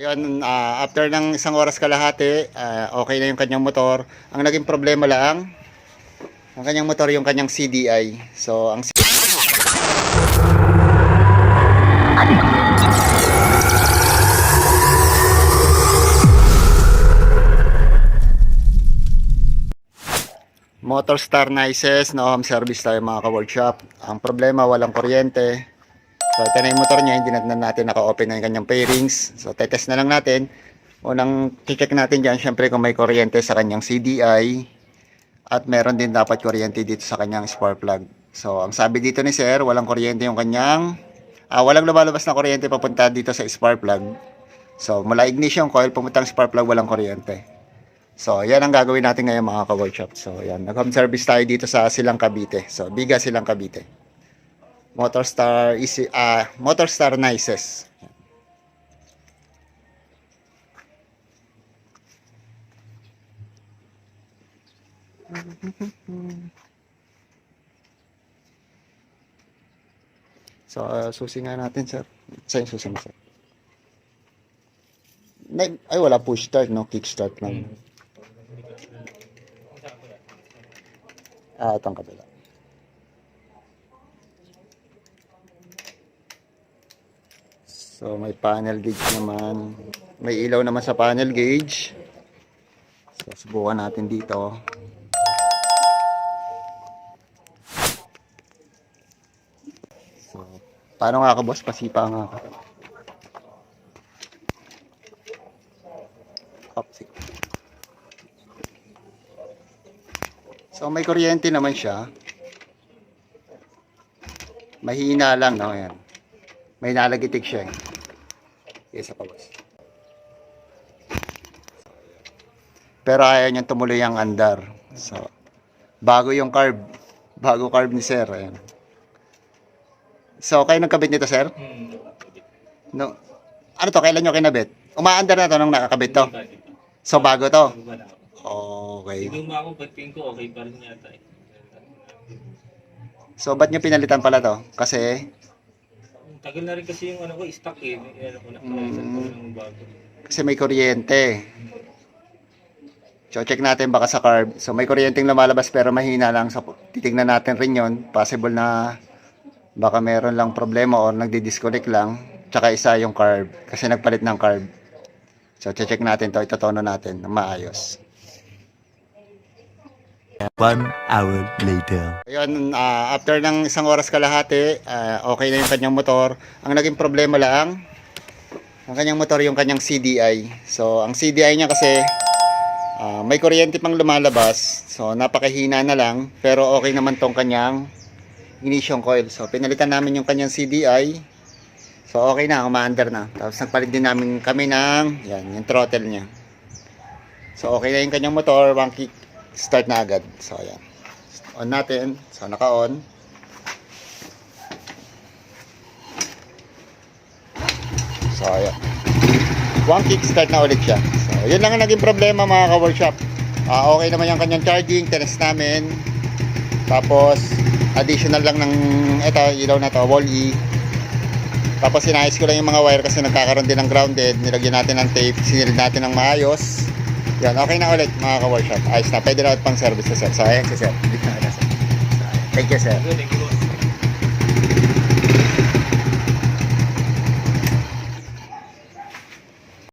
Ayun, after ng isang oras kalahati, okay na yung kanyang motor. Ang naging problema lang, ang kanyang motor yung kanyang CDI. So, ang Motor Star Nices, no home service tayo mga ka-workshop. Ang problema, walang kuryente. So, ito na yung motor niya, hindi na natin naka-open na yung kanyang pairings. So, tetest na lang natin. Unang check natin dyan, syempre kung may kuryente sa kanyang CDI. At meron din dapat kuryente dito sa kanyang spark plug. So, ang sabi dito ni Sir, walang kuryente yung kanyang... walang lumalabas na kuryente papunta dito sa spark plug. So, mula ignition coil, pumuntang spark plug, walang kuryente. So, yan ang gagawin natin ngayon mga ka-workshop. So, yan. Nag-home service tayo dito sa Silang Cavite. So, Biga Silang Cavite. Motor Star Nices. So, susi nga natin, sir. Saan yung susi mo, sir? Ay, wala push start, no? Kick start lang. Itong kabila. So, may panel gauge naman. May ilaw naman sa panel gauge. So, subukan natin dito. So, paano nga ka, boss? Pasipa nga ka. So, may kuryente naman siya. Mahina lang, no? Ayan. May nalagitik siya. Isa pa, boss. Pero ayaw niyang tumuloy ang andar. So, bago yung carb. Bago carb ni Sir. Ayan. So, kayo nagkabit nito, Sir? No. Ano to? Kailan nyo kinabit? Umaandar na to nung nakakabit to? So, bago to? Okay. Luma ako, bating ko, okay pa rin yata eh. So, ba't nyo pinalitan pala to? Kasi, Tagal na rin kasi yung ano ko, stock eh. Ano ko na, ng bago. kasi may kuryente. So, check natin baka sa carb. So, may kuryenteng lumalabas pero mahina lang. So, titignan natin rin yon. Possible na baka meron lang problema or nagdi-disconnect lang. Tsaka isa yung carb. Kasi nagpalit ng carb. So, check natin to. Itotono natin ng maayos. 1 hour later. Ayun, after ng isang oras kalahati, okay na yung kanyang motor. Ang naging problema lang, ang kanyang motor yung kanyang CDI. So, ang CDI niya kasi, may kuryente pang lumalabas. So, napakahina na lang. Pero okay naman tong kanyang ignition coil. So, pinalitan namin yung kanyang CDI. So, okay na, umaandar na. Tapos, nagpalit din namin kami ng, yan, yung throttle niya. So, okay na yung kanyang motor. One kick start na agad. So, ayan. On natin. So, naka-on. So, ayan. One kick start na ulit siya. So, yun lang ang naging problema mga ka-workshop. Okay naman yung kanyang charging. Tinest namin. Tapos, additional lang ng ito, ilaw na to, wall E. Tapos, sinayos ko lang yung mga wire kasi nagkakaroon din ng grounded. Nilagyan natin ng tape. Sinilid natin ng maayos. Yan, okay na ulit mga ka-workshop. Ayos na, pwede na ulit pang service sa Sir. So, ayan si Sir. Thank you, Sir. Thank you.